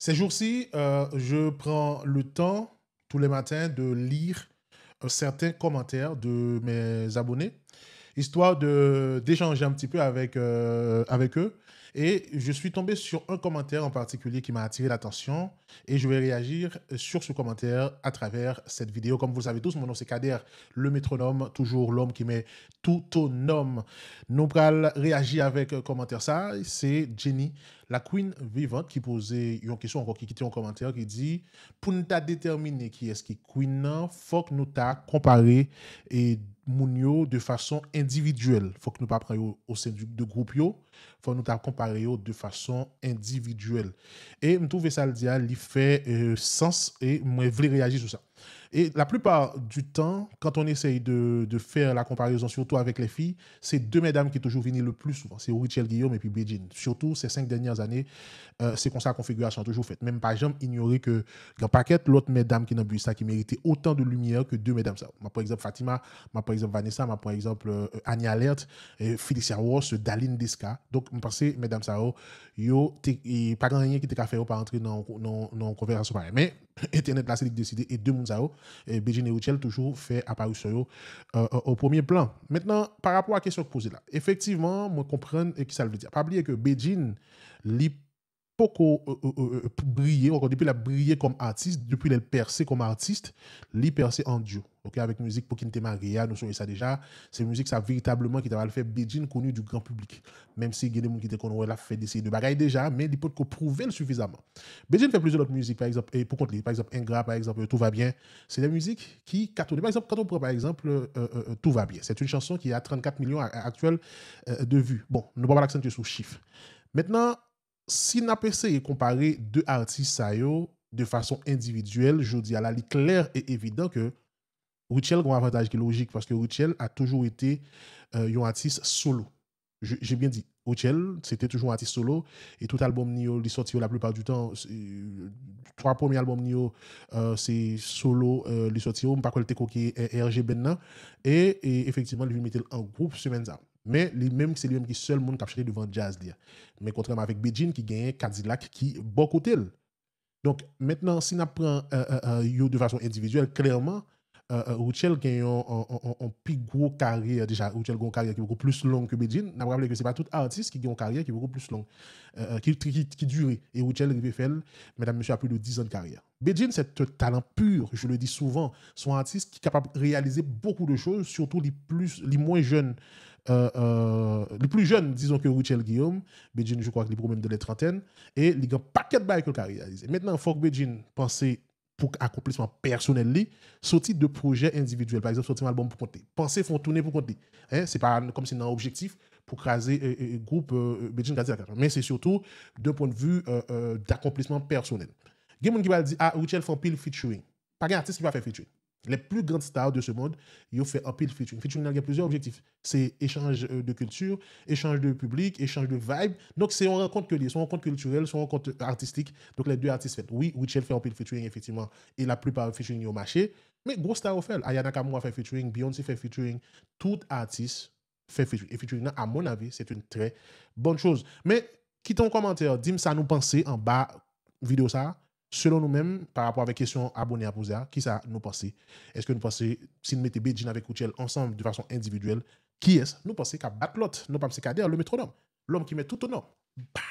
Ces jours-ci, je prends le temps tous les matins de lire certains commentaires de mes abonnés, histoire d'échanger un petit peu avec eux. Et je suis tombé sur un commentaire en particulier qui m'a attiré l'attention et je vais réagir sur ce commentaire à travers cette vidéo. Comme vous le savez tous, mon nom c'est Kader, le métronome, toujours l'homme qui met tout au nom. Nous allons réagir avec un commentaire ça, c'est Jenny, la queen vivante, qui posait une question encore, qui quittait un commentaire qui dit pour nous déterminer qui est-ce qui est queen, il faut que nous t'a comparé et Mounio de façon individuelle. Faut que nous pas prenions au sein de groupe yo, faut nous t'a comparé de façon individuelle. Et me trouve ça le dia, il fait sens et moi voulais réagir sur ça. Et la plupart du temps, quand on essaye de faire la comparaison, surtout avec les filles, c'est deux mesdames qui sont toujours venues le plus souvent. C'est Richel Guillaume et puis Beijing. Surtout ces 5 dernières années, c'est comme ça la configuration a toujours faite. Même par exemple, ignorer que il y a un paquet l'autre mesdames qui n'ont bu ça, qui méritait autant de lumière que deux mesdames ça. Par exemple, Fatima, par exemple, Vanessa, par exemple, Annie Alert, Felicia Ross, Daline Desca. Donc, je pense que mesdames ça, yo, pas grand rien qui était fait pour entrer dans une conversation pareille. Mais Internet là, c'est décidé et deux mondes Beijing et Richel toujours fait apparition au premier plan. Maintenant, par rapport à la question posée là, effectivement, moi comprendre et qui ça veut dire. Pas oublier que Beijing, beaucoup brillé, encore depuis la brillé comme artiste, depuis le percé comme artiste, li percé en duo. OK, avec musique pour Kinte Maria, nous sommes ça déjà, c'est musique ça véritablement qui t'a fait Beijing connu du grand public. Même si il y a des gens qui te connaissent, la fait d'essayer de bagaille déjà, mais il peut prouver suffisamment. Beijing fait plusieurs autres musiques, par exemple, et pour contre par exemple Ingra, par exemple, Tout va bien. C'est des musiques qui cartonnent. Par exemple, quand on prend par exemple Tout va bien, c'est une chanson qui a 34 millions actuels de vues. Bon, nous ne pouvons pas l'accentuer sur chiffre. Maintenant, si on a essayé de comparer deux artistes de façon individuelle, je dis à la clair et évident que Richel a un avantage qui est logique parce que Richel a toujours été un artiste solo. J'ai bien dit, Richel, c'était toujours un artiste solo et tout album Nio, il sorti la plupart du temps, trois premiers albums Nio, c'est solo, il sorti, on pas quoi le coquille RG Benna et effectivement, il mettait en groupe semaine ça. Mais lui-même, c'est lui-même qui seul monde qui a cherché devant jazz. Mais contrairement avec Beijing qui gagne Cadillac qui bon côté. Donc maintenant, si on prend de façon individuelle, clairement, Richel gagne un plus gros carrière déjà. Richel a une carrière qui est beaucoup plus longue que Beijing. On a rappelé que ce n'est pas tout artiste qui a une carrière qui est beaucoup plus longue, qui dure. Et Richel il fait, mesdames, messieurs, a plus de 10 ans de carrière. Beijing, c'est un talent pur, je le dis souvent. C'est un artiste qui est capable de réaliser beaucoup de choses, surtout les moins jeunes. Les plus jeunes, disons que Richel Guillaume, Beijing, je crois qu'il est même de la trentaine, et il y a un paquet de bails qu'il a réalisé. Maintenant, il faut que Beijing pense pour accomplissement personnel, sortir de projets individuels. Par exemple, sortir un album pour compter. Penser, font tourner pour compter. Hein? C'est pas comme si c'est un objectif pour craser le groupe Beijing Cadillac. Mais c'est surtout d'un point de vue d'accomplissement personnel. Il y a des gens qui va dire, ah, Richel fait un pile featuring. Pas un artiste qui va faire featuring. Les plus grandes stars de ce monde, ils ont fait un pile featuring. Featuring, il y a plusieurs objectifs. C'est échange de culture, échange de public, échange de vibe. Donc, c'est une rencontre que soit une rencontre culturelle, soit une rencontre artistique. Donc, les deux artistes fait. Oui, Richel fait un pile featuring, effectivement, et la plupart des featuring ont marché. Mais gros stars ont fait. Ayana Nakamura fait featuring, Beyoncé fait featuring. Tout artiste fait featuring. Et featuring, à mon avis, c'est une très bonne chose. Mais, quittons en commentaire, dis-moi ça nous penser en bas vidéo ça. Selon nous-mêmes, par rapport à la question abonnée à poser, qui ça nous pensez? Est-ce que nous pensez, si nous mettons Beijing avec Richel ensemble de façon individuelle, qui est-ce? Nous pensons qu'à battre l'autre. Nous pensons qu'à dire le métronome. L'homme qui met tout au nom. Bah!